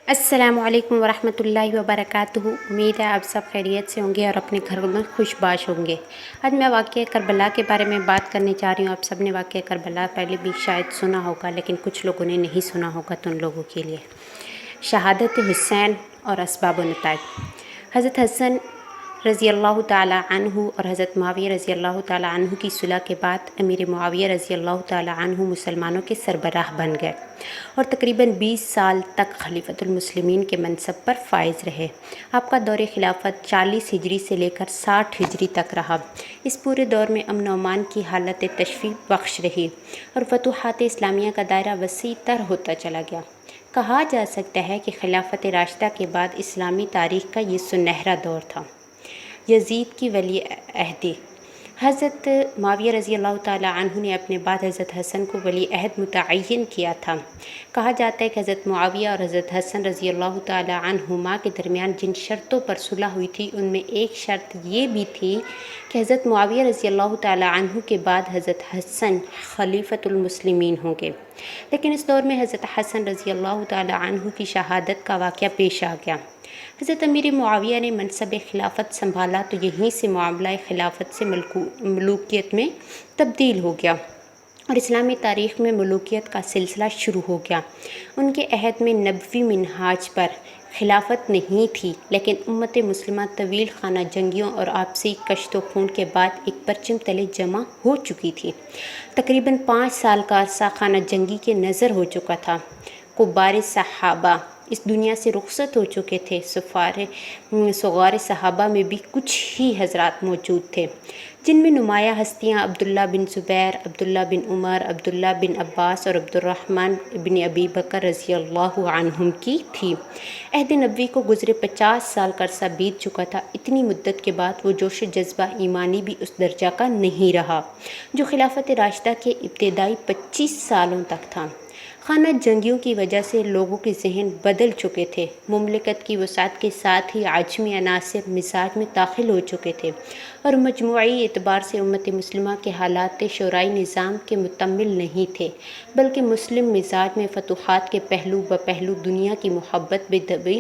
السلام علیکم ورحمۃ اللہ وبرکاتہ۔ امید ہے آپ سب خیریت سے ہوں گے اور اپنے گھروں میں خوش باش ہوں گے۔ آج میں واقعہ کربلا کے بارے میں بات کرنے جا رہی ہوں۔ آپ سب نے واقعہ کربلا پہلے بھی شاید سنا ہوگا، لیکن کچھ لوگوں نے نہیں سنا ہوگا، تو ان لوگوں کے لیے شہادت حسین اور اسباب و نتائج۔ حضرت حسن رضی اللہ تعالیٰ عنہ اور حضرت معاویہ رضی اللہ تعالیٰ عنہ کی صلح کے بعد امیر معاویہ رضی اللہ تعالیٰ عنہ مسلمانوں کے سربراہ بن گئے اور تقریباً 20 سال تک خلیفۃ المسلمین کے منصب پر فائز رہے۔ آپ کا دور خلافت 40 ہجری سے لے کر 60 ہجری تک رہا۔ اس پورے دور میں امن و امان کی حالت تشریف بخش رہی اور فتوحات اسلامیہ کا دائرہ وسیع تر ہوتا چلا گیا۔ کہا جا سکتا ہے کہ خلافت راشدہ کے بعد اسلامی تاریخ کا یہ سنہرا دور تھا۔ یزید کی ولی عہدی۔ حضرت معاویہ رضی اللہ تعالیٰ عنہ نے اپنے بعد حضرت حسن کو ولی عہد متعین کیا تھا۔ کہا جاتا ہے کہ حضرت معاویہ اور حضرت حسن رضی اللہ تعالیٰ عنہما کے درمیان جن شرطوں پر صلح ہوئی تھی، ان میں ایک شرط یہ بھی تھی کہ حضرت معاویہ رضی اللہ تعالیٰ عنہ کے بعد حضرت حسن خلیفۃ المسلمین ہوں گے۔ لیکن اس دور میں حضرت حسن رضی اللہ تعالیٰ عنہ کی شہادت کا واقعہ پیش آ گیا۔ حضرت امیر معاویہ نے منصب خلافت سنبھالا تو یہیں سے معاملہ خلافت سے ملوکیت میں تبدیل ہو گیا اور اسلامی تاریخ میں ملوکیت کا سلسلہ شروع ہو گیا۔ ان کے عہد میں نبوی منہاج پر خلافت نہیں تھی، لیکن امت مسلمہ طویل خانہ جنگیوں اور آپسی کشت و خون کے بعد ایک پرچم تلے جمع ہو چکی تھی۔ تقریباً 5 سال کا عرصہ خانہ جنگی کے نظر ہو چکا تھا۔ کبار صحابہ اس دنیا سے رخصت ہو چکے تھے۔ صغار صحابہ میں بھی کچھ ہی حضرات موجود تھے، جن میں نمایاں ہستیاں عبداللہ بن زبیر، عبداللہ بن عمر، عبداللہ بن عباس اور عبد الرحمن بن ابی بکر رضی اللہ عنہم کی تھی۔ عہد نبوی کو گزرے 50 سال کا عرصہ بیت چکا تھا۔ اتنی مدت کے بعد وہ جوش و جذبہ ایمانی بھی اس درجہ کا نہیں رہا جو خلافت راشدہ کے ابتدائی 25 سالوں تک تھا۔ خانہ جنگیوں کی وجہ سے لوگوں کے ذہن بدل چکے تھے۔ مملکت کی وسعت کے ساتھ ہی عجمی عناصر مزاج میں داخل ہو چکے تھے اور مجموعی اعتبار سے امت مسلمہ کے حالات شورائے نظام کے مکمل نہیں تھے، بلکہ مسلم مزاج میں فتوحات کے پہلو بپہلو دنیا کی محبت بے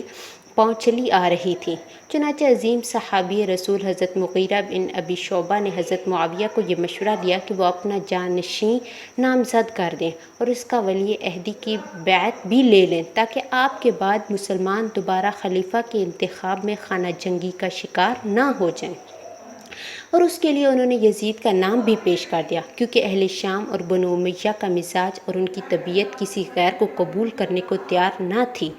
پاؤں چلی آ رہی تھی۔ چنانچہ عظیم صحابی رسول حضرت مغیرہ بن ابی شعبہ نے حضرت معاویہ کو یہ مشورہ دیا کہ وہ اپنا جانشین نامزد کر دیں اور اس کا ولی عہدی کی بیعت بھی لے لیں، تاکہ آپ کے بعد مسلمان دوبارہ خلیفہ کے انتخاب میں خانہ جنگی کا شکار نہ ہو جائیں۔ اور اس کے لیے انہوں نے یزید کا نام بھی پیش کر دیا، کیونکہ اہل شام اور بنو امیہ کا مزاج اور ان کی طبیعت کسی غیر کو قبول کرنے کو تیار نہ تھی،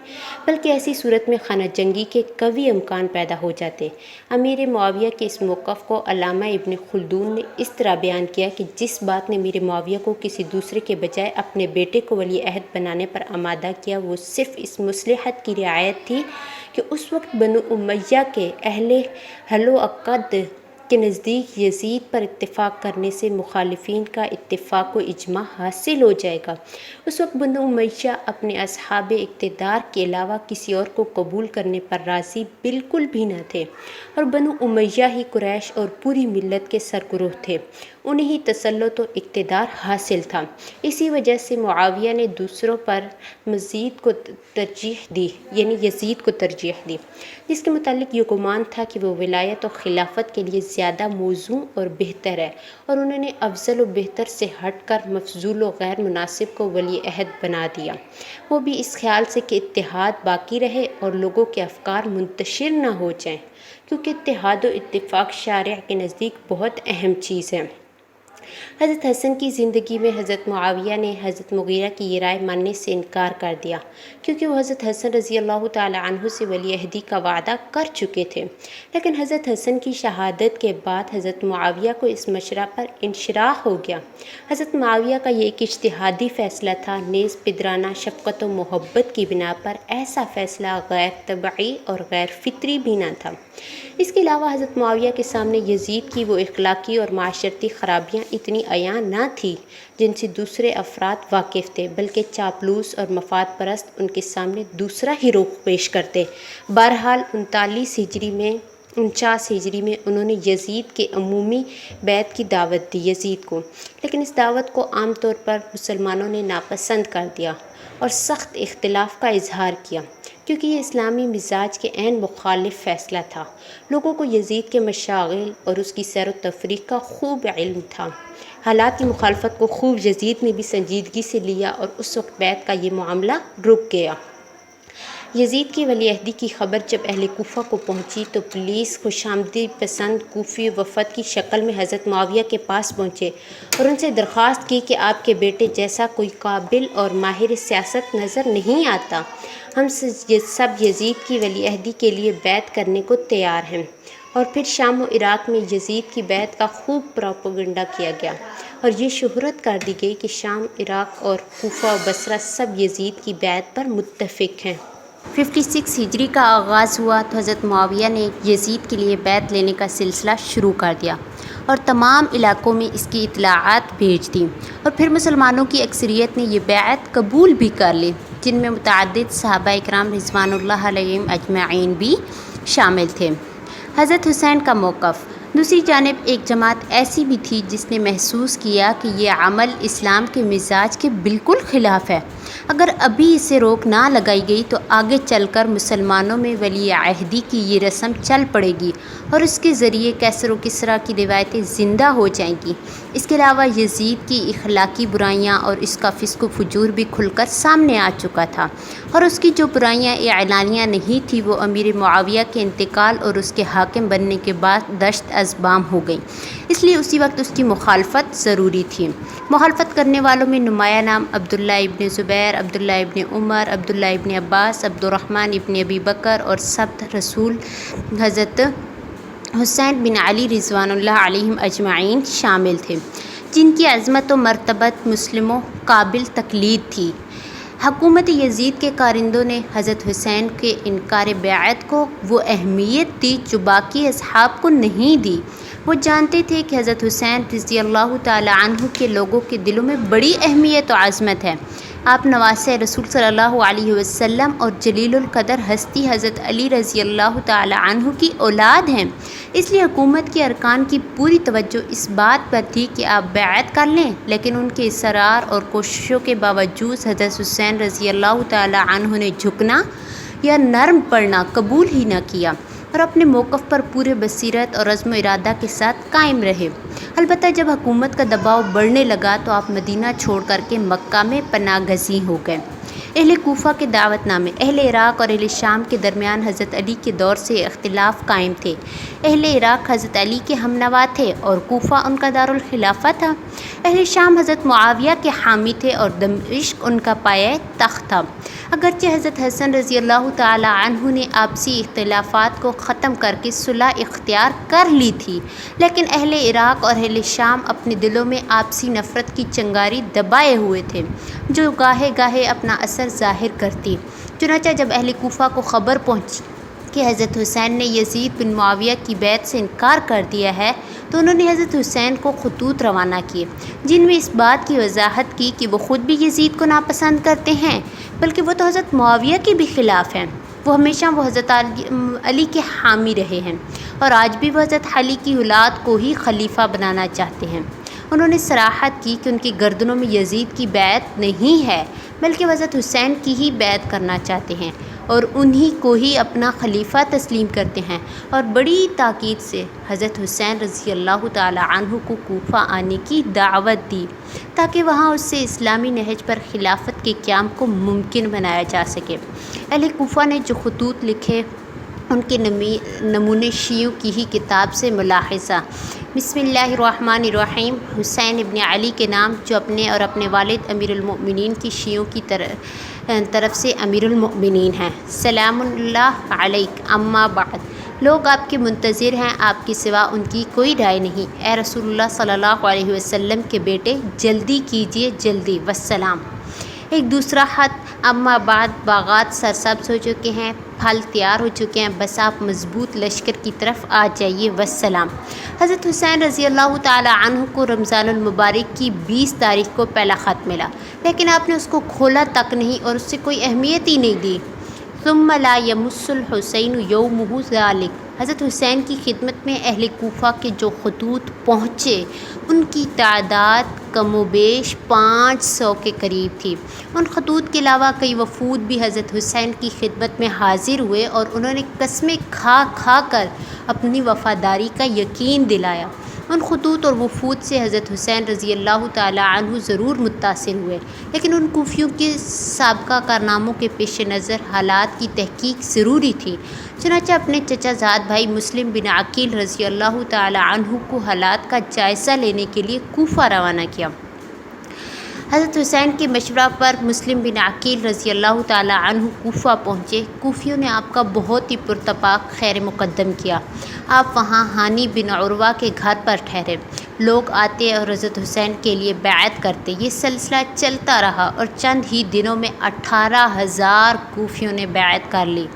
بلکہ ایسی صورت میں خانہ جنگی کے قوی امکان پیدا ہو جاتے۔ امیر معاویہ کے اس موقف کو علامہ ابن خلدون نے اس طرح بیان کیا کہ جس بات نے امیر معاویہ کو کسی دوسرے کے بجائے اپنے بیٹے کو ولی عہد بنانے پر آمادہ کیا، وہ صرف اس مصلحت کی رعایت تھی کہ اس وقت بنو امیہ کے اہل حل و عقد کے نزدیک یزید پر اتفاق کرنے سے مخالفین کا اتفاق و اجماع حاصل ہو جائے گا۔ اس وقت بنو امیہ اپنے اصحاب اقتدار کے علاوہ کسی اور کو قبول کرنے پر راضی بالکل بھی نہ تھے، اور بنو امیہ ہی قریش اور پوری ملت کے سربراہ تھے، انہیں ہی تسلط و اقتدار حاصل تھا۔ اسی وجہ سے معاویہ نے دوسروں پر یزید کو ترجیح دی، جس کے متعلق یہ گمان تھا کہ وہ ولایت و خلافت کے لیے زیادہ موزوں اور بہتر ہے، اور انہوں نے افضل و بہتر سے ہٹ کر مفضول و غیر مناسب کو ولی عہد بنا دیا، وہ بھی اس خیال سے کہ اتحاد باقی رہے اور لوگوں کے افکار منتشر نہ ہو جائیں، کیونکہ اتحاد و اتفاق شارع کے نزدیک بہت اہم چیز ہے۔ حضرت حسن کی زندگی میں حضرت معاویہ نے حضرت مغیرہ کی یہ رائے ماننے سے انکار کر دیا، کیونکہ وہ حضرت حسن رضی اللہ تعالیٰ عنہ سے ولی عہدی کا وعدہ کر چکے تھے۔ لیکن حضرت حسن کی شہادت کے بعد حضرت معاویہ کو اس مشورہ پر انشراح ہو گیا۔ حضرت معاویہ کا یہ ایک اجتہادی فیصلہ تھا، نیز پدرانہ شفقت و محبت کی بنا پر ایسا فیصلہ غیر طبعی اور غیر فطری بھی نہ تھا۔ اس کے علاوہ حضرت معاویہ کے سامنے یزید کی وہ اخلاقی اور معاشرتی خرابیاں اتنی عیاں نہ تھیں جن سے دوسرے افراد واقف تھے، بلکہ چاپلوس اور مفاد پرست ان کے سامنے دوسرا ہی رخ پیش کرتے۔ بہرحال 49 ہجری میں انہوں نے یزید کے عمومی بیعت کی دعوت دی یزید کو، لیکن اس دعوت کو عام طور پر مسلمانوں نے ناپسند کر دیا اور سخت اختلاف کا اظہار کیا، کیونکہ یہ اسلامی مزاج کے عین مخالف فیصلہ تھا۔ لوگوں کو یزید کے مشاغل اور اس کی سیر و تفریح کا خوب علم تھا۔ حالات کی مخالفت کو خوب یزید نے بھی سنجیدگی سے لیا اور اس وقت بیعت کا یہ معاملہ رک گیا۔ یزید کی ولی عہدی کی خبر جب اہل کوفہ کو پہنچی تو پولیس خوشامدی پسند کوفی وفد کی شکل میں حضرت معاویہ کے پاس پہنچے اور ان سے درخواست کی کہ آپ کے بیٹے جیسا کوئی قابل اور ماہر سیاست نظر نہیں آتا، ہم سب یزید کی ولی عہدی کے لیے بیعت کرنے کو تیار ہیں۔ اور پھر شام و عراق میں یزید کی بیعت کا خوب پروپیگنڈا کیا گیا اور یہ شہرت کر دی گئی کہ شام، عراق اور کوفہ و بصرہ سب یزید کی بیعت پر متفق ہیں۔ 56 ہجری کا آغاز ہوا تو حضرت معاویہ نے یزید کے لیے بیعت لینے کا سلسلہ شروع کر دیا اور تمام علاقوں میں اس کی اطلاعات بھیج دیں، اور پھر مسلمانوں کی اکثریت نے یہ بیعت قبول بھی کر لی، جن میں متعدد صحابہ اکرام رضوان اللہ علیہم اجمعین بھی شامل تھے۔ حضرت حسین کا موقف۔ دوسری جانب ایک جماعت ایسی بھی تھی جس نے محسوس کیا کہ یہ عمل اسلام کے مزاج کے بالکل خلاف ہے۔ اگر ابھی اسے روک نہ لگائی گئی تو آگے چل کر مسلمانوں میں ولی عہدی کی یہ رسم چل پڑے گی اور اس کے ذریعے کیسر و کسریٰ کی روایتیں زندہ ہو جائیں گی۔ اس کے علاوہ یزید کی اخلاقی برائیاں اور اس کا فسق و فجور بھی کھل کر سامنے آ چکا تھا، اور اس کی جو برائیاں اعلانیہ نہیں تھی وہ امیر معاویہ کے انتقال اور اس کے حاکم بننے کے بعد دشت از بام ہو گئی، اس لیے اسی وقت اس کی مخالفت ضروری تھی۔ مخالفت کرنے والوں میں نمایاں نام عبداللہ ابن زبیر، عبداللہ ابن عمر، عبداللہ ابن عباس، عبد الرحمن ابن ابی بکر اور سبت رسول حضرت حسین بن علی رضوان اللہ علیہم اجمعین شامل تھے، جن کی عظمت و مرتبت مسلموں قابل تقلید تھی۔ حکومت یزید کے کارندوں نے حضرت حسین کے انکار بیعت کو وہ اہمیت دی جو باقی اصحاب کو نہیں دی۔ وہ جانتے تھے کہ حضرت حسین رضی اللہ تعالی عنہ کے لوگوں کے دلوں میں بڑی اہمیت و عظمت ہے۔ آپ نواسۂ رسول صلی اللہ علیہ وسلم اور جلیل القدر ہستی حضرت علی رضی اللہ تعالی عنہ کی اولاد ہیں، اس لیے حکومت کے ارکان کی پوری توجہ اس بات پر تھی کہ آپ بیعت کر لیں، لیکن ان کے اصرار اور کوششوں کے باوجود حضرت حسین رضی اللہ تعالی عنہ نے جھکنا یا نرم پڑنا قبول ہی نہ کیا اور اپنے موقف پر پورے بصیرت اور عزم و ارادہ کے ساتھ قائم رہے۔ البتہ جب حکومت کا دباؤ بڑھنے لگا تو آپ مدینہ چھوڑ کر کے مکہ میں پناہ گزین ہو گئے۔ اہل کوفہ کے دعوت نامے۔ اہل عراق اور اہل شام کے درمیان حضرت علی کے دور سے اختلاف قائم تھے۔ اہل عراق حضرت علی کے ہمنوا تھے اور کوفہ ان کا دارالخلافہ تھا۔ اہل شام حضرت معاویہ کے حامی تھے اور دمشق ان کا پایہ تخت تھا۔ اگرچہ حضرت حسن رضی اللہ تعالی عنہ نے آپسی اختلافات کو ختم کر کے صلح اختیار کر لی تھی، لیکن اہل عراق اور اہل شام اپنے دلوں میں آپسی نفرت کی چنگاری دبائے ہوئے تھے، جو گاہے گاہے اپنا اثر ظاہر کرتی۔ چنانچہ جب اہل کوفہ کو خبر پہنچی کہ حضرت حسین نے یزید بن معاویہ کی بیعت سے انکار کر دیا ہے تو انہوں نے حضرت حسین کو خطوط روانہ کیے، جن میں اس بات کی وضاحت کی کہ وہ خود بھی یزید کو ناپسند کرتے ہیں، بلکہ وہ تو حضرت معاویہ کے بھی خلاف ہیں۔ وہ ہمیشہ حضرت علی کے حامی رہے ہیں اور آج بھی وہ حضرت علی کی اولاد کو ہی خلیفہ بنانا چاہتے ہیں۔ انہوں نے صراحت کی کہ ان کی گردنوں میں یزید کی بیعت نہیں ہے، بلکہ وہ حضرت حسین کی ہی بیعت کرنا چاہتے ہیں اور انہی کو ہی اپنا خلیفہ تسلیم کرتے ہیں، اور بڑی تاکید سے حضرت حسین رضی اللہ تعالی عنہ کو کوفہ آنے کی دعوت دی تاکہ وہاں اس سے اسلامی نہج پر خلافت کے قیام کو ممکن بنایا جا سکے۔ اہل کوفہ نے جو خطوط لکھے ان کے نمونے شیعوں کی ہی کتاب سے ملاحظہ۔ بسم اللہ الرحمن الرحیم۔ حسین ابن علی کے نام جو اپنے اور اپنے والد امیر المؤمنین کی شیعوں کی طرف سے امیر المؤمنین ہیں۔ سلام اللہ علیک، اما بعد۔ لوگ آپ کے منتظر ہیں، آپ کے سوا ان کی کوئی رائے نہیں۔ اے رسول اللہ صلی اللہ علیہ وسلم کے بیٹے، جلدی کیجئے، جلدی، والسلام۔ ایک دوسرا خط۔ اما بعد، باغات سرسبز ہو چکے ہیں، پھل تیار ہو چکے ہیں، بس آپ مضبوط لشکر کی طرف آ جائیے، والسلام۔ حضرت حسین رضی اللہ تعالی عنہ کو رمضان المبارک کی 20 تاریخ کو پہلا خط ملا، لیکن آپ نے اس کو کھولا تک نہیں اور اس سے کوئی اہمیت ہی نہیں دی۔ ثم لا يمس الحسین یومہ ذالک۔ حضرت حسین کی خدمت میں اہل کوفہ کے جو خطوط پہنچے ان کی تعداد کم و بیش 500 کے قریب تھی۔ ان خطوط کے علاوہ کئی وفود بھی حضرت حسین کی خدمت میں حاضر ہوئے اور انہوں نے قسمیں کھا کھا کر اپنی وفاداری کا یقین دلایا۔ ان خطوط اور وفود سے حضرت حسین رضی اللہ تعالی عنہ ضرور متاثر ہوئے، لیکن ان کوفیوں کے سابقہ کارناموں کے پیش نظر حالات کی تحقیق ضروری تھی۔ چنانچہ اپنے چچا زاد بھائی مسلم بن عقیل رضی اللہ تعالی عنہ کو حالات کا جائزہ لینے کے لیے کوفہ روانہ کیا۔ حضرت حسین کے مشورہ پر مسلم بن عقیل رضی اللہ تعالی عنہ کوفہ پہنچے۔ کوفیوں نے آپ کا بہت ہی پرتپاک خیر مقدم کیا۔ آپ وہاں ہانی بن عروہ کے گھر پر ٹھہرے۔ لوگ آتے اور حضرت حسین کے لیے بیعت کرتے۔ یہ سلسلہ چلتا رہا اور چند ہی دنوں میں 18,000 کوفیوں نے بیعت کر لی۔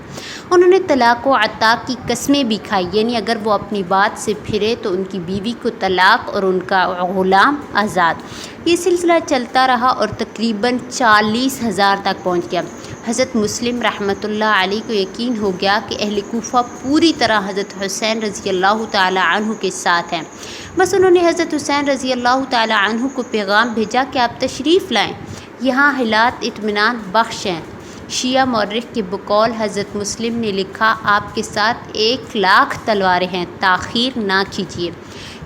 انہوں نے طلاق و عتاق کی قسمیں بھی کھائی، یعنی اگر وہ اپنی بات سے پھرے تو ان کی بیوی کو طلاق اور ان کا غلام آزاد۔ یہ سلسلہ چلتا رہا اور تقریباً 40,000 تک پہنچ گیا۔ حضرت مسلم رحمۃ اللہ علیہ کو یقین ہو گیا کہ اہل کوفہ پوری طرح حضرت حسین رضی اللہ تعالی عنہ کے ساتھ ہیں۔ بس انہوں نے حضرت حسین رضی اللہ تعالی عنہ کو پیغام بھیجا کہ آپ تشریف لائیں، یہاں حالات اطمینان بخش ہیں۔ شیعہ مورخ کے بقول حضرت مسلم نے لکھا، آپ کے ساتھ 1,00,000 تلواریں ہیں، تاخیر نہ کیجیے۔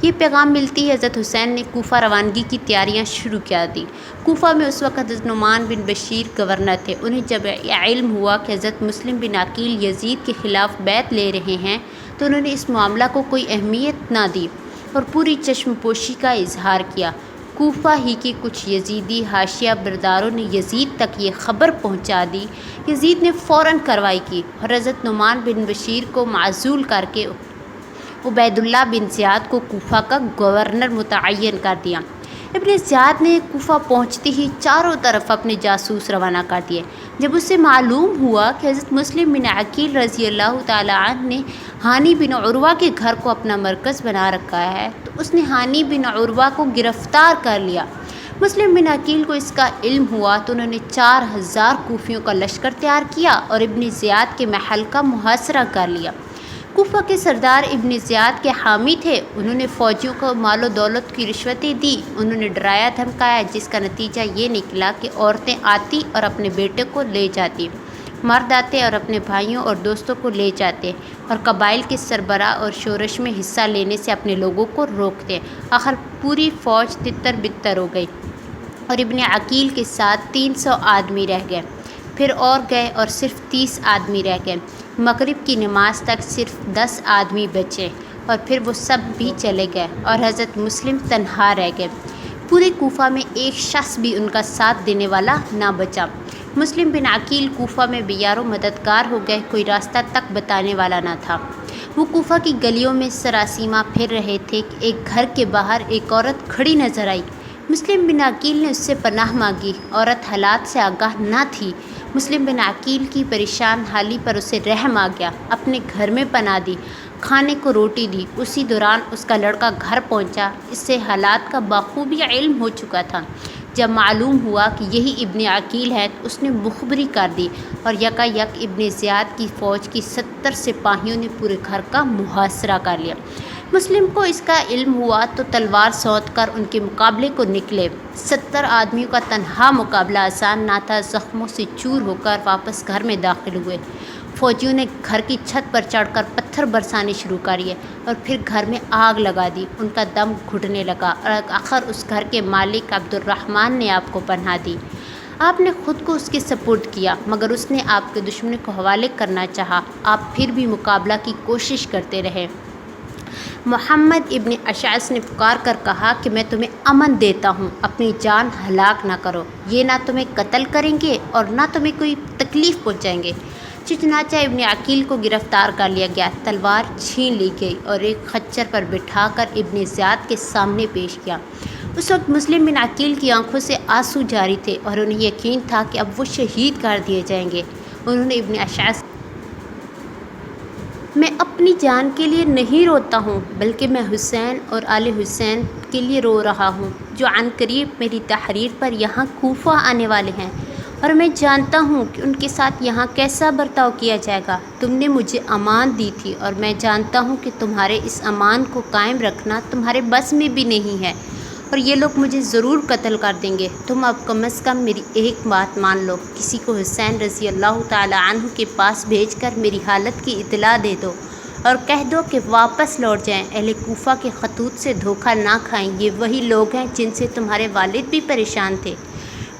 یہ پیغام ملتی ہی حضرت حسین نے کوفہ روانگی کی تیاریاں شروع کیا دیں۔ کوفہ میں اس وقت حضرت نعمان بن بشیر گورنر تھے۔ انہیں جب علم ہوا کہ حضرت مسلم بن عقیل یزید کے خلاف بیعت لے رہے ہیں تو انہوں نے اس معاملہ کو کوئی اہمیت نہ دی اور پوری چشم پوشی کا اظہار کیا۔ کوفہ ہی کے کچھ یزیدی حاشیہ برداروں نے یزید تک یہ خبر پہنچا دی۔ یزید نے فوراً کارروائی کی اور حضرت نعمان بن بشیر کو معزول کر کے عبید اللہ بن زیاد کو کوفہ کا گورنر متعین کر دیا۔ ابن زیاد نے کوفہ پہنچتے ہی چاروں طرف اپنے جاسوس روانہ کر دیے۔ جب اسے معلوم ہوا کہ حضرت مسلم بن عقیل رضی اللہ تعالی عنہ نے ہانی بن عروہ کے گھر کو اپنا مرکز بنا رکھا ہے تو اس نے ہانی بن عروہ کو گرفتار کر لیا۔ مسلم بن عقیل کو اس کا علم ہوا تو انہوں نے 4,000 کوفیوں کا لشکر تیار کیا اور ابن زیاد کے محل کا محاصرہ کر لیا۔ کوفہ کے سردار ابن زیاد کے حامی تھے۔ انہوں نے فوجیوں کو مال و دولت کی رشوتیں دی۔ انہوں نے ڈرایا دھمکایا، جس کا نتیجہ یہ نکلا کہ عورتیں آتی اور اپنے بیٹے کو لے جاتی، مرد آتے اور اپنے بھائیوں اور دوستوں کو لے جاتے اور قبائل کے سربراہ اور شورش میں حصہ لینے سے اپنے لوگوں کو روکتے۔ آخر پوری فوج تتر بتر ہو گئی اور ابن عقیل کے ساتھ 300 آدمی رہ گئے۔ پھر اور گئے اور صرف 30 آدمی رہ گئے۔ مغرب کی نماز تک صرف 10 آدمی بچے اور پھر وہ سب بھی چلے گئے اور حضرت مسلم تنہا رہ گئے۔ پورے کوفہ میں ایک شخص بھی ان کا ساتھ دینے والا نہ بچا۔ مسلم بن عقیل کوفہ میں بیار و مددگار ہو گئے، کوئی راستہ تک بتانے والا نہ تھا۔ وہ کوفہ کی گلیوں میں سراسیمہ پھر رہے تھے کہ ایک گھر کے باہر ایک عورت کھڑی نظر آئی۔ مسلم بن عقیل نے اس سے پناہ مانگی۔ عورت حالات سے آگاہ نہ تھی۔ مسلم بن عقیل کی پریشان حالی پر اسے رحم آ گیا، اپنے گھر میں پناہ دی، کھانے کو روٹی دی۔ اسی دوران اس کا لڑکا گھر پہنچا، اس سے حالات کا بخوبی علم ہو چکا تھا۔ جب معلوم ہوا کہ یہی ابن عقیل ہے تو اس نے مخبری کر دی اور یکا یک ابن زیاد کی فوج کی 70 سپاہیوں نے پورے گھر کا محاصرہ کر لیا۔ مسلم کو اس کا علم ہوا تو تلوار سونت کر ان کے مقابلے کو نکلے۔ 70 آدمیوں کا تنہا مقابلہ آسان نہ تھا۔ زخموں سے چور ہو کر واپس گھر میں داخل ہوئے۔ فوجیوں نے گھر کی چھت پر چڑھ کر پتھر برسانے شروع کیے اور پھر گھر میں آگ لگا دی۔ ان کا دم گھٹنے لگا اور آخر اس گھر کے مالک عبد الرحمن نے آپ کو پناہ دی۔ آپ نے خود کو اس کے سپرد کیا، مگر اس نے آپ کے دشمن کو حوالے کرنا چاہا۔ آپ پھر بھی مقابلہ کی کوشش کرتے رہے۔ محمد ابن اشعث نے پکار کر کہا کہ میں تمہیں امن دیتا ہوں، اپنی جان ہلاک نہ کرو، یہ نہ تمہیں قتل کریں گے اور نہ تمہیں کوئی تکلیف پہنچائیں گے۔ چنانچہ ابن عقیل کو گرفتار کر لیا گیا، تلوار چھین لی گئی اور ایک خچر پر بٹھا کر ابن زیاد کے سامنے پیش کیا۔ اس وقت مسلم بن عقیل کی آنکھوں سے آنسو جاری تھے اور انہیں یقین تھا کہ اب وہ شہید کر دیے جائیں گے۔ انہوں نے ابن اشعث میں اپنی جان کے لیے نہیں روتا ہوں، بلکہ میں حسین اور آل حسین کے لیے رو رہا ہوں، جو عنقریب میری تحریر پر یہاں کوفہ آنے والے ہیں اور میں جانتا ہوں کہ ان کے ساتھ یہاں کیسا برتاؤ کیا جائے گا۔ تم نے مجھے امان دی تھی اور میں جانتا ہوں کہ تمہارے اس امان کو قائم رکھنا تمہارے بس میں بھی نہیں ہے، اور یہ لوگ مجھے ضرور قتل کر دیں گے۔ تم اب کم از کم میری ایک بات مان لو، کسی کو حسین رضی اللہ تعالی عنہ کے پاس بھیج کر میری حالت کی اطلاع دے دو اور کہہ دو کہ واپس لوٹ جائیں، اہل کوفہ کے خطوط سے دھوکہ نہ کھائیں، یہ وہی لوگ ہیں جن سے تمہارے والد بھی پریشان تھے۔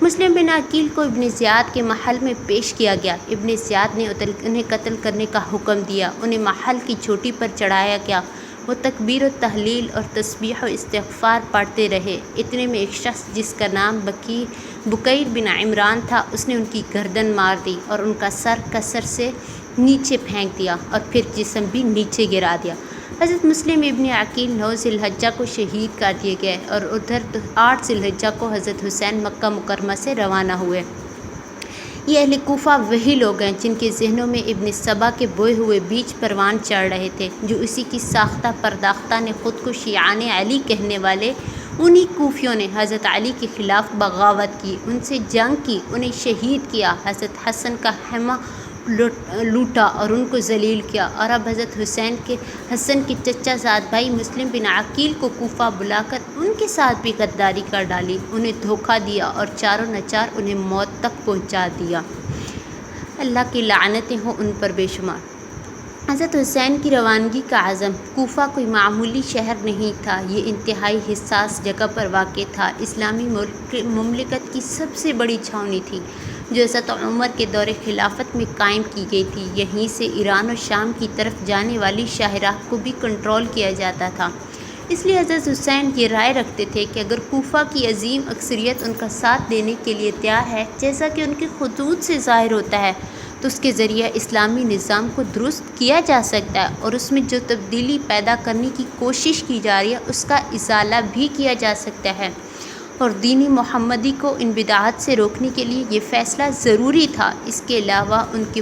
مسلم بن عقیل کو ابن زیاد کے محل میں پیش کیا گیا۔ ابن زیاد نے انہیں قتل کرنے کا حکم دیا، انہیں محل کی چوٹی پر چڑھایا گیا۔ وہ تکبیر و تحلیل اور تسبیح و استغفار پڑھتے رہے۔ اتنے میں ایک شخص جس کا نام بکیر بن عمران تھا، اس نے ان کی گردن مار دی اور ان کا سر کسر سے نیچے پھینک دیا اور پھر جسم بھی نیچے گرا دیا۔ حضرت مسلم ابن عقیل 9 ذی الحجہ کو شہید کر دیے گئے اور ادھر 8 ذی الحجہ کو حضرت حسین مکہ مکرمہ سے روانہ ہوئے۔ یہ اہل کوفہ وہی لوگ ہیں جن کے ذہنوں میں ابن سبا کے بوئے ہوئے بیج پروان چڑھ رہے تھے، جو اسی کی ساختہ پرداختہ نے خود کو شیعان علی کہنے والے انہی کوفیوں نے حضرت علی کے خلاف بغاوت کی، ان سے جنگ کی، انہیں شہید کیا، حضرت حسن کا خیمہ لوٹا اور ان کو ذلیل کیا، اور اب حضرت حسن کے چچا زاد بھائی مسلم بن عقیل کو کوفہ بلا کر ان کے ساتھ بھی غداری کر ڈالی، انہیں دھوکہ دیا اور چاروں نچار انہیں موت تک پہنچا دیا۔ اللہ کی لعنتیں ہوں ان پر بے شمار۔ حضرت حسین کی روانگی کا عزم۔ کوفہ کوئی معمولی شہر نہیں تھا، یہ انتہائی حساس جگہ پر واقع تھا، اسلامی مملکت کی سب سے بڑی چھاؤنی تھی جو حضرت عمر کے دور خلافت میں قائم کی گئی تھی۔ یہیں سے ایران و شام کی طرف جانے والی شاہراہ کو بھی کنٹرول کیا جاتا تھا۔ اس لیے حضرت حسین یہ رائے رکھتے تھے کہ اگر کوفہ کی عظیم اکثریت ان کا ساتھ دینے کے لیے تیار ہے، جیسا کہ ان کے خطوط سے ظاہر ہوتا ہے، تو اس کے ذریعے اسلامی نظام کو درست کیا جا سکتا ہے اور اس میں جو تبدیلی پیدا کرنے کی کوشش کی جا رہی ہے اس کا ازالہ بھی کیا جا سکتا ہے، اور دین محمدی کو ان بدعات سے روکنے کے لیے یہ فیصلہ ضروری تھا۔ اس کے علاوہ ان کے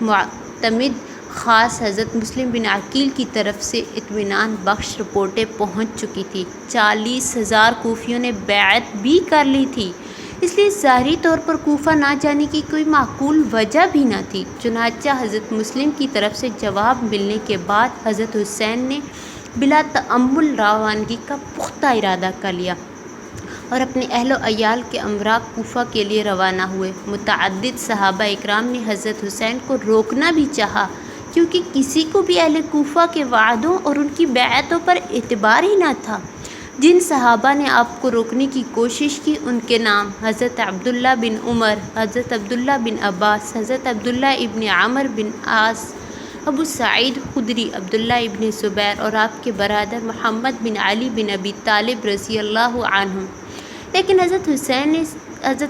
معتمد خاص حضرت مسلم بن عقیل کی طرف سے اطمینان بخش رپورٹیں پہنچ چکی تھیں۔ 40,000 کوفیوں نے بیعت بھی کر لی تھی، اس لیے ظاہری طور پر کوفہ نہ جانے کی کوئی معقول وجہ بھی نہ تھی۔ چنانچہ حضرت مسلم کی طرف سے جواب ملنے کے بعد حضرت حسین نے بلا تأمل روانگی کا پختہ ارادہ کر لیا اور اپنے اہل و عیال کے امراء کوفہ کے لیے روانہ ہوئے۔ متعدد صحابہ اکرام نے حضرت حسین کو روکنا بھی چاہا، کیونکہ کسی کو بھی اہل کوفہ کے وعدوں اور ان کی بیعتوں پر اعتبار ہی نہ تھا۔ جن صحابہ نے آپ کو روکنے کی کوشش کی ان کے نام حضرت عبداللہ بن عمر، حضرت عبداللہ بن عباس، حضرت عبداللہ ابن عمر بن عاص، ابو سعید خدری، عبداللہ ابن زبیر اور آپ کے برادر محمد بن علی بن ابی طالب رضی اللہ عنہم۔ لیکن حضرت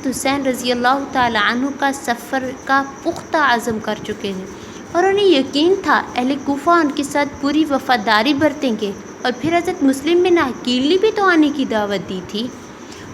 حسین رضی اللہ تعالی عنہ کا سفر کا پختہ عزم کر چکے تھے اور انہیں یقین تھا اہل کوفہ ان کے ساتھ پوری وفاداری برتیں گے، اور پھر حضرت مسلم بن عقیل نے بھی تو آنے کی دعوت دی تھی۔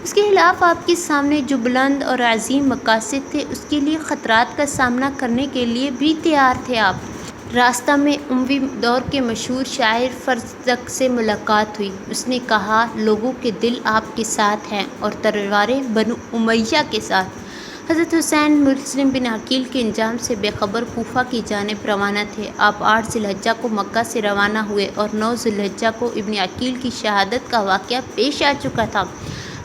اس کے خلاف آپ کے سامنے جو بلند اور عظیم مقاصد تھے، اس کے لیے خطرات کا سامنا کرنے کے لیے بھی تیار تھے آپ۔ راستہ میں اموی دور کے مشہور شاعر فرزدق سے ملاقات ہوئی۔ اس نے کہا، لوگوں کے دل آپ کے ساتھ ہیں اور تلواریں بنو امیہ کے ساتھ۔ حضرت حسین مسلم بن عقیل کے انجام سے بے خبر کوفہ کی جانب روانہ تھے۔ آپ 8 ذی الحجہ کو مکہ سے روانہ ہوئے اور 9 ذی الحجہ کو ابن عقیل کی شہادت کا واقعہ پیش آ چکا تھا۔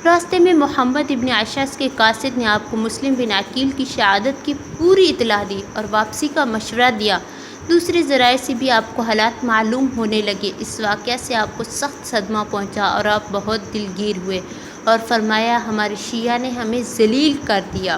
راستے میں محمد ابن اشعث کے قاصد نے آپ کو مسلم بن عقیل کی شہادت کی پوری اطلاع دی اور واپسی کا مشورہ دیا۔ دوسرے ذرائع سے بھی آپ کو حالات معلوم ہونے لگے۔ اس واقعہ سے آپ کو سخت صدمہ پہنچا اور آپ بہت دلگیر ہوئے اور فرمایا، ہمارے شیعہ نے ہمیں ذلیل کر دیا۔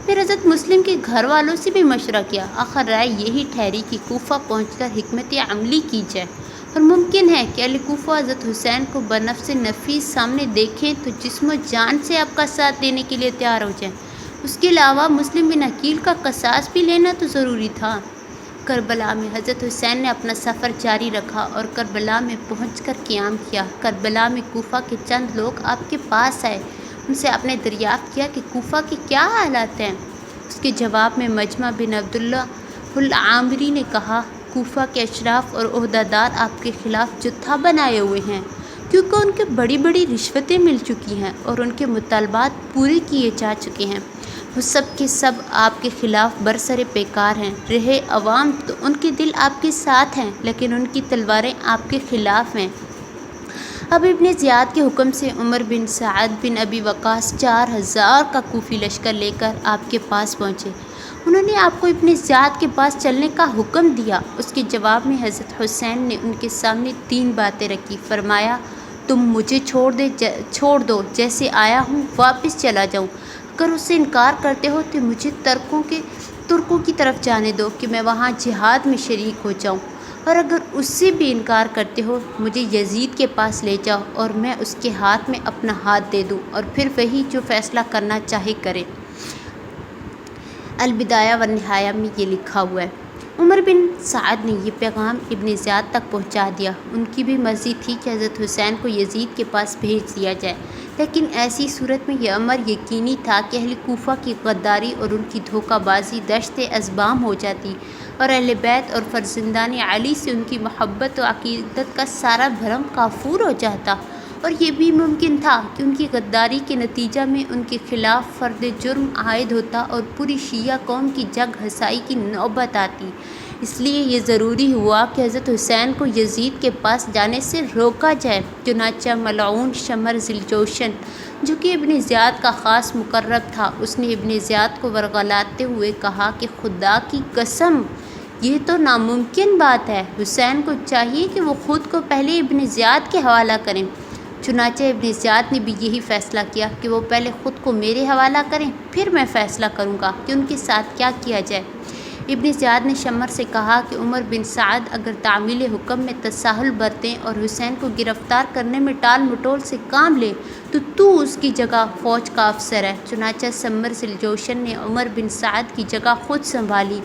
پھر حضرت مسلم کے گھر والوں سے بھی مشورہ کیا۔ آخر رائے یہی ٹھہری کہ کوفہ پہنچ کر حکمت عملی کی جائے، اور ممکن ہے کہ اہل کوفہ حضرت حسین کو بنفس نفیس سامنے دیکھیں تو جسم و جان سے آپ کا ساتھ دینے کے لیے تیار ہو جائیں۔ اس کے علاوہ مسلم بن عقیل کا قصاص بھی لینا تو ضروری تھا۔ کربلا میں حضرت حسین نے اپنا سفر جاری رکھا اور کربلا میں پہنچ کر قیام کیا۔ کربلا میں کوفہ کے چند لوگ آپ کے پاس آئے، ان سے آپ نے دریافت کیا کہ کوفہ کے کیا حالات ہیں۔ اس کے جواب میں مجمع بن عبداللہ العامری نے کہا، کوفہ کے اشراف اور عہدیدار آپ کے خلاف جتھا بنائے ہوئے ہیں، کیونکہ ان کے بڑی بڑی رشوتیں مل چکی ہیں اور ان کے مطالبات پورے کیے جا چکے ہیں۔ وہ سب کے سب آپ کے خلاف برسر پیکار ہیں۔ رہے عوام تو ان کے دل آپ کے ساتھ ہیں، لیکن ان کی تلواریں آپ کے خلاف ہیں۔ اب ابن زیاد کے حکم سے عمر بن سعد بن ابی وقاص 4000 کا کوفی لشکر لے کر آپ کے پاس پہنچے۔ انہوں نے آپ کو ابن زیاد کے پاس چلنے کا حکم دیا۔ اس کے جواب میں حضرت حسین نے ان کے سامنے 3 باتیں رکھی۔ فرمایا، تم مجھے چھوڑ دو، جیسے آیا ہوں واپس چلا جاؤں۔ اگر اس سے انکار کرتے ہو تو مجھے ترکوں کی طرف جانے دو کہ میں وہاں جہاد میں شریک ہو جاؤں، اور اگر اس سے بھی انکار کرتے ہو مجھے یزید کے پاس لے جاؤ اور میں اس کے ہاتھ میں اپنا ہاتھ دے دوں، اور پھر وہی جو فیصلہ کرنا چاہے کرے۔ البدایہ و النہایہ میں یہ لکھا ہوا ہے۔ عمر بن سعد نے یہ پیغام ابن زیاد تک پہنچا دیا۔ ان کی بھی مرضی تھی کہ حضرت حسین کو یزید کے پاس بھیج دیا جائے، لیکن ایسی صورت میں یہ امر یقینی تھا کہ اہل کوفہ کی غداری اور ان کی دھوکہ بازی دشت ازبام ہو جاتی، اور اہل بیت اور فرزندان علی سے ان کی محبت و عقیدت کا سارا بھرم کافور ہو جاتا، اور یہ بھی ممکن تھا کہ ان کی غداری کے نتیجہ میں ان کے خلاف فرد جرم عائد ہوتا اور پوری شیعہ قوم کی جگ ہسائی کی نوبت آتی۔ اس لیے یہ ضروری ہوا کہ حضرت حسین کو یزید کے پاس جانے سے روکا جائے۔ چنانچہ ملعون شمر ذوالجوشن، جو کہ ابن زیاد کا خاص مقرب تھا، اس نے ابن زیاد کو ورغلاتے ہوئے کہا کہ خدا کی قسم، یہ تو ناممکن بات ہے۔ حسین کو چاہیے کہ وہ خود کو پہلے ابن زیاد کے حوالہ کریں۔ چنانچہ ابن زیاد نے بھی یہی فیصلہ کیا کہ وہ پہلے خود کو میرے حوالہ کریں، پھر میں فیصلہ کروں گا کہ ان کے ساتھ کیا کیا جائے۔ ابن زیاد نے شمر سے کہا کہ عمر بن سعد اگر تعمیل حکم میں تساہل برتیں اور حسین کو گرفتار کرنے میں ٹال مٹول سے کام لے تو اس کی جگہ فوج کا افسر ہے۔ چنانچہ شمر ذوالجوشن نے عمر بن سعد کی جگہ خود سنبھالی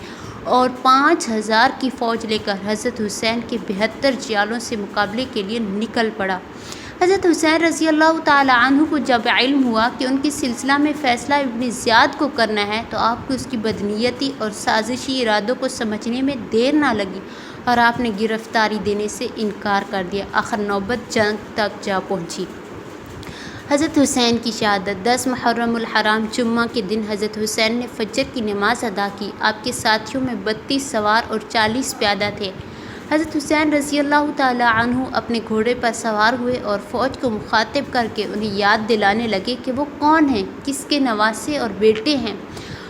اور 5000 کی فوج لے کر حضرت حسین کے 72 جیالوں سے مقابلے کے لیے نکل پڑا۔ حضرت حسین رضی اللہ تعالیٰ عنہ کو جب علم ہوا کہ ان کے سلسلہ میں فیصلہ ابن زیاد کو کرنا ہے تو آپ کو اس کی بدنیتی اور سازشی ارادوں کو سمجھنے میں دیر نہ لگی، اور آپ نے گرفتاری دینے سے انکار کر دیا۔ آخر نوبت جنگ تک جا پہنچی۔ حضرت حسین کی شہادت 10 محرم الحرام جمعہ کے دن حضرت حسین نے فجر کی نماز ادا کی۔ آپ کے ساتھیوں میں 32 سوار اور 40 پیادہ تھے۔ حضرت حسین رضی اللہ تعالیٰ عنہ اپنے گھوڑے پر سوار ہوئے اور فوج کو مخاطب کر کے انہیں یاد دلانے لگے کہ وہ کون ہیں، کس کے نواسے اور بیٹے ہیں،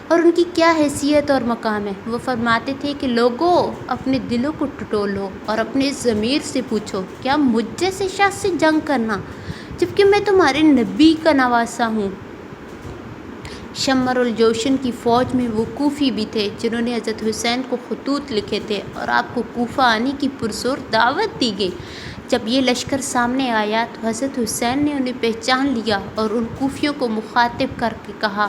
اور ان کی کیا حیثیت اور مقام ہے۔ وہ فرماتے تھے کہ لوگوں، اپنے دلوں کو ٹٹولو اور اپنے ضمیر سے پوچھو، کیا مجھ جیسے شخص سے جنگ کرنا جبکہ میں تمہارے نبی کا نواسا ہوں۔ شمر الجوشن کی فوج میں وہ کوفی بھی تھے جنہوں نے حضرت حسین کو خطوط لکھے تھے اور آپ کو کوفہ آنے کی پرزور دعوت دی گئی۔ جب یہ لشکر سامنے آیا تو حضرت حسین نے انہیں پہچان لیا اور ان کوفیوں کو مخاطب کر کے کہا،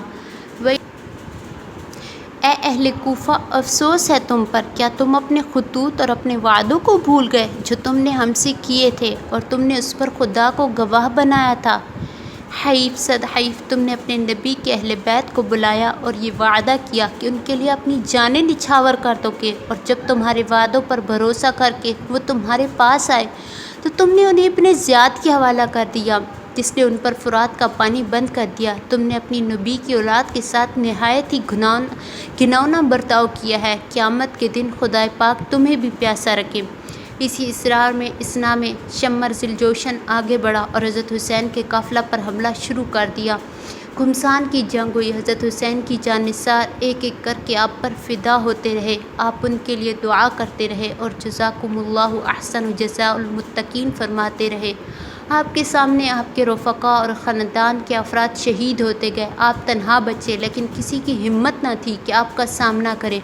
اے اہل کوفہ، افسوس ہے تم پر، کیا تم اپنے خطوط اور اپنے وعدوں کو بھول گئے جو تم نے ہم سے کیے تھے اور تم نے اس پر خدا کو گواہ بنایا تھا؟ حیف صد حیف، تم نے اپنے نبی کے اہل بیت کو بلایا اور یہ وعدہ کیا کہ ان کے لیے اپنی جانیں نچھاور کر دو گے، اور جب تمہارے وعدوں پر بھروسہ کر کے وہ تمہارے پاس آئے تو تم نے انہیں ابن زیاد کے حوالہ کر دیا، جس نے ان پر فرات کا پانی بند کر دیا۔ تم نے اپنی نبی کی اولاد کے ساتھ نہایت ہی گھناؤنا برتاؤ کیا ہے۔ قیامت کے دن خدائے پاک تمہیں بھی پیاسا رکھے۔ اسی اسنا میں شمر ذوالجوشن آگے بڑھا اور حضرت حسین کے قافلہ پر حملہ شروع کر دیا۔ گھمسان کی جنگ ہوئی۔ حضرت حسین کی جان نثار ایک ایک کر کے آپ پر فدا ہوتے رہے۔ آپ ان کے لیے دعا کرتے رہے اور جزاکم اللہ احسن جزاء المتقین فرماتے رہے۔ آپ کے سامنے آپ کے رفقا اور خاندان کے افراد شہید ہوتے گئے۔ آپ تنہا بچے، لیکن کسی کی ہمت نہ تھی کہ آپ کا سامنا کرے۔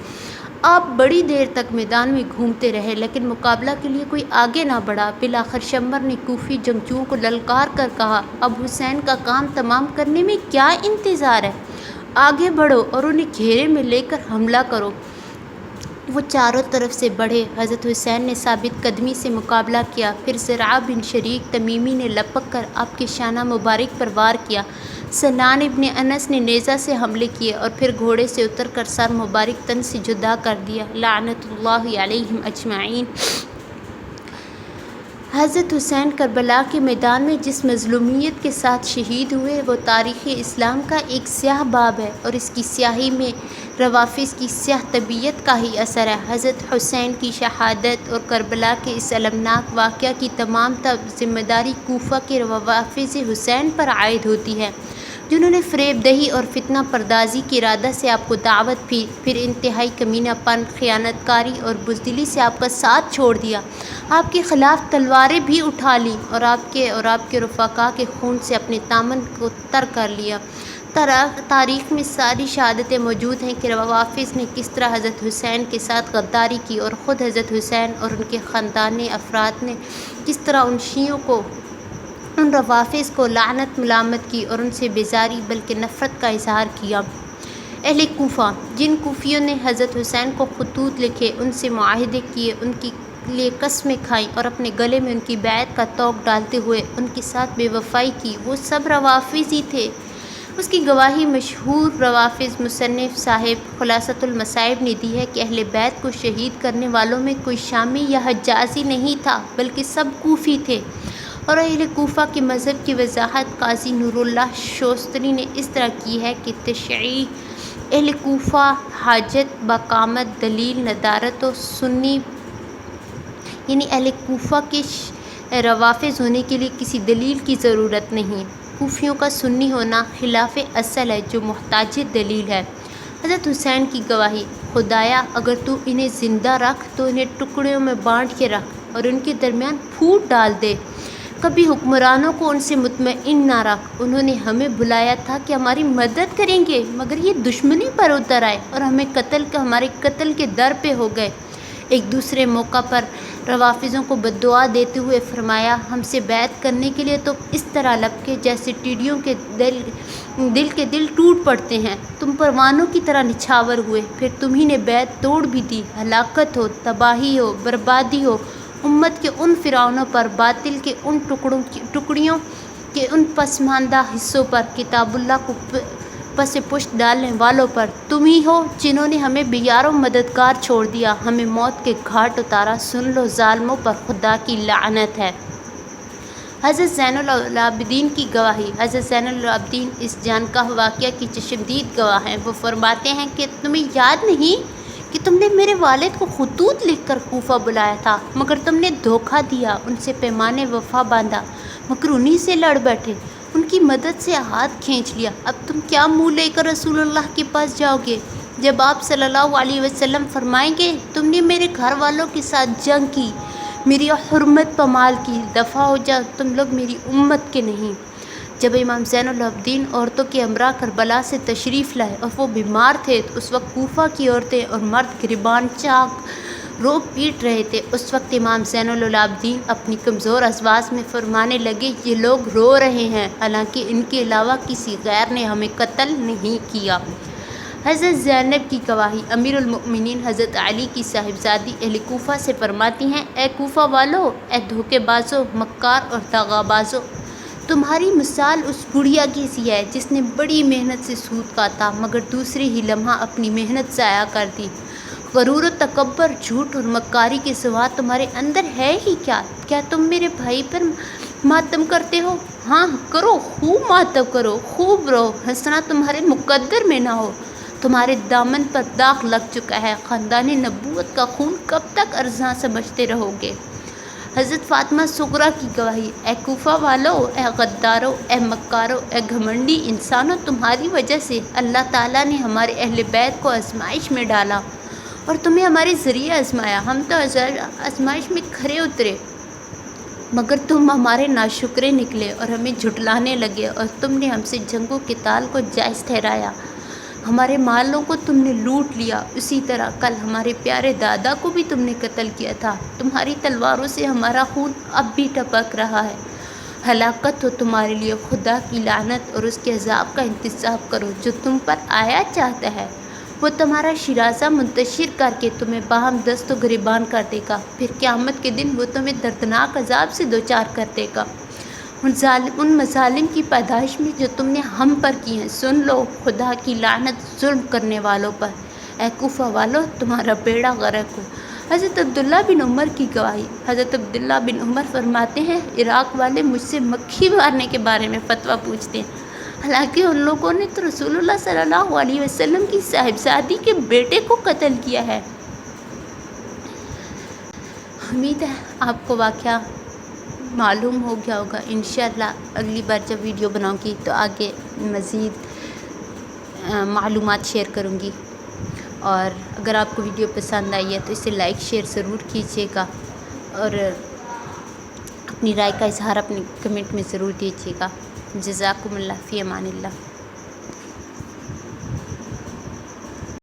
آپ بڑی دیر تک میدان میں گھومتے رہے، لیکن مقابلہ کے لیے کوئی آگے نہ بڑھا۔ بالآخر شمر نے کوفی جنگجوؤں کو للکار کر کہا، اب حسین کا کام تمام کرنے میں کیا انتظار ہے؟ آگے بڑھو اور انہیں گھیرے میں لے کر حملہ کرو۔ وہ چاروں طرف سے بڑھے۔ حضرت حسین نے ثابت قدمی سے مقابلہ کیا، پھر زرع بن شریک تمیمی نے لپک کر آپ کے شانہ مبارک پر وار کیا۔ سنان ابن انس نے نیزہ سے حملے کیے اور پھر گھوڑے سے اتر کر سر مبارک تن سے جدا کر دیا۔ لعنت اللہ علیہم اجمعین۔ حضرت حسین کربلا کے میدان میں جس مظلومیت کے ساتھ شہید ہوئے وہ تاریخ اسلام کا ایک سیاہ باب ہے، اور اس کی سیاہی میں روافظ کی سیاہ طبیعت کا ہی اثر ہے۔ حضرت حسین کی شہادت اور کربلا کے اس المناک واقعہ کی تمام ذمہ داری کوفہ کے روافظ حسین پر عائد ہوتی ہے، جنہوں نے فریب دہی اور فتنہ پردازی کے ارادہ سے آپ کو دعوت پھر انتہائی کمینہ پن، خیانت کاری اور بزدلی سے آپ کا ساتھ چھوڑ دیا، آپ کے خلاف تلواریں بھی اٹھا لیں اور آپ کے رفقا کے خون سے اپنے دامن کو تر کر لیا۔ تاریخ میں ساری شہادتیں موجود ہیں کہ روافظ نے کس طرح حضرت حسین کے ساتھ غداری کی، اور خود حضرت حسین اور ان کے خاندانی افراد نے کس طرح ان روافظ کو لعنت ملامت کی اور ان سے بیزاری بلکہ نفرت کا اظہار کیا۔ اہل کوفہ، جن کوفیوں نے حضرت حسین کو خطوط لکھے، ان سے معاہدے کیے، ان کے لیے قسمیں کھائیں اور اپنے گلے میں ان کی بیعت کا طوق ڈالتے ہوئے ان کے ساتھ بے وفائی کی، وہ سب روافظ ہی تھے۔ اس کی گواہی مشہور روافظ مصنف صاحب خلاصۃ المصائب نے دی ہے کہ اہل بیت کو شہید کرنے والوں میں کوئی شامی یا حجازی نہیں تھا، بلکہ سب کوفی تھے۔ اور اہل کوفہ کے مذہب کی وضاحت قاضی نور اللہ شوستری نے اس طرح کی ہے کہ تشیع اہل کوفہ حاجت بقامت دلیل ندارت و سنی، یعنی اہل کوفہ کے روافظ ہونے کے لیے کسی دلیل کی ضرورت نہیں۔ کوفیوں کا سنی ہونا خلاف اصل ہے جو محتاج دلیل ہے۔ حضرت حسین کی گواہی: خدایا اگر تو انہیں زندہ رکھ تو انہیں ٹکڑوں میں بانٹ کے رکھ اور ان کے درمیان پھوٹ ڈال دے، کبھی حکمرانوں کو ان سے مطمئن نہ رکھ۔ انہوں نے ہمیں بلایا تھا کہ ہماری مدد کریں گے، مگر یہ دشمنی پر اتر آئے اور ہمارے قتل کے در پہ ہو گئے۔ ایک دوسرے موقع پر روافظوں کو بددعا دیتے ہوئے فرمایا: ہم سے بیعت کرنے کے لیے تم اس طرح لپکے جیسے ٹیڈیوں کے دل ٹوٹ پڑتے ہیں، تم پروانوں کی طرح نچھاور ہوئے، پھر تمہیں نے بیعت توڑ بھی دی۔ ہلاکت ہو، تباہی ہو، بربادی ہو امت کے ان فرعونوں پر، باطل کے ان ٹکڑیوں کے ان پسماندہ حصوں پر، کتاب اللہ کو پس پشت ڈالنے والوں پر۔ تم ہی ہو جنہوں نے ہمیں بے یار و مددگار چھوڑ دیا، ہمیں موت کے گھاٹ اتارا۔ سن لو ظالموں پر خدا کی لعنت ہے۔ حضرت زین العابدین کی گواہی: حضرت زین العابدین اس جانکاہ واقعہ کی چشمدید گواہ ہیں۔ وہ فرماتے ہیں کہ تمہیں یاد نہیں کہ تم نے میرے والد کو خطوط لکھ کر کوفہ بلایا تھا، مگر تم نے دھوکہ دیا، ان سے پیمانے وفا باندھا، مگر انہی سے لڑ بیٹھے، ان کی مدد سے ہاتھ کھینچ لیا۔ اب تم کیا منہ لے کر رسول اللہ کے پاس جاؤ گے جب آپ صلی اللہ علیہ وسلم فرمائیں گے: تم نے میرے گھر والوں کے ساتھ جنگ کی، میری حرمت پامال کی، دفع ہو جاؤ، تم لوگ میری امت کے نہیں۔ جب امام زین العابدین عورتوں کے ہمراہ کربلا سے تشریف لائے اور وہ بیمار تھے تو اس وقت کوفہ کی عورتیں اور مرد گریباں چاک رو پیٹ رہے تھے۔ اس وقت امام زین العابدین اپنی کمزور آواز میں فرمانے لگے: یہ لوگ رو رہے ہیں، حالانکہ ان کے علاوہ کسی غیر نے ہمیں قتل نہیں کیا۔ حضرت زینب کی گواہی: امیر المؤمنین حضرت علی کی صاحبزادی اہل کوفہ سے فرماتی ہیں: اے کوفہ والو، اے دھوکے بازو، مکار اور دغا بازو، تمہاری مثال اس بڑھیا کی سی ہے جس نے بڑی محنت سے سود کاتا مگر دوسرے ہی لمحہ اپنی محنت ضائع کر دی۔ غرور و تکبر، جھوٹ اور مکاری کے سوا تمہارے اندر ہے ہی کیا؟ کیا تم میرے بھائی پر ماتم کرتے ہو؟ ہاں کرو، خوب ماتم کرو، خوب رو، ہنسنا تمہارے مقدر میں نہ ہو۔ تمہارے دامن پر داغ لگ چکا ہے، خاندان نبوت کا خون کب تک ارزاں سمجھتے رہو گے؟ حضرت فاطمہ صغریٰ کی گواہی: اے کوفہ والو، اے غدارو، اے مکارو، اے گھمنڈی انسانوں، تمہاری وجہ سے اللہ تعالیٰ نے ہمارے اہل بیت کو آزمائش میں ڈالا اور تمہیں ہمارے ذریعے آزمایا۔ ہم تو آزمائش میں کھرے اترے مگر تم ہمارے ناشکرے نکلے اور ہمیں جھٹلانے لگے، اور تم نے ہم سے جنگ و قتال کو جائز ٹھہرایا، ہمارے مالوں کو تم نے لوٹ لیا، اسی طرح کل ہمارے پیارے دادا کو بھی تم نے قتل کیا تھا، تمہاری تلواروں سے ہمارا خون اب بھی ٹپک رہا ہے۔ ہلاکت ہو تمہارے لیے، خدا کی لعنت اور اس کے عذاب کا انتظار کرو جو تم پر آیا چاہتا ہے۔ وہ تمہارا شیرازہ منتشر کر کے تمہیں باہم دست و گریبان کر دے گا، پھر قیامت کے دن وہ تمہیں دردناک عذاب سے دوچار کر دے گا، ان مظالم کی پیدائش میں جو تم نے ہم پر کی ہیں۔ سن لو خدا کی لعنت ظلم کرنے والوں پر۔ اے کوفہ والو، تمہارا بیڑا غرق ہو۔ حضرت عبداللہ بن عمر کی گواہی۔ حضرت عبداللہ بن عمر فرماتے ہیں عراق والے مجھ سے مکھی مارنے کے بارے میں فتویٰ پوچھتے ہیں، حالانکہ ان لوگوں نے تو رسول اللہ صلی اللہ علیہ وسلم کی صاحبزادی کے بیٹے کو قتل کیا ہے۔ امید ہے آپ کو واقعہ معلوم ہو گیا ہوگا۔ انشاءاللہ اگلی بار جب ویڈیو بناؤں گی تو آگے مزید معلومات شیئر کروں گی، اور اگر آپ کو ویڈیو پسند آئی ہے تو اسے لائک شیئر ضرور کیجیے گا، اور اپنی رائے کا اظہار اپنے کمنٹ میں ضرور دیجیے گا۔ جزاکم اللہ، فی امان اللہ۔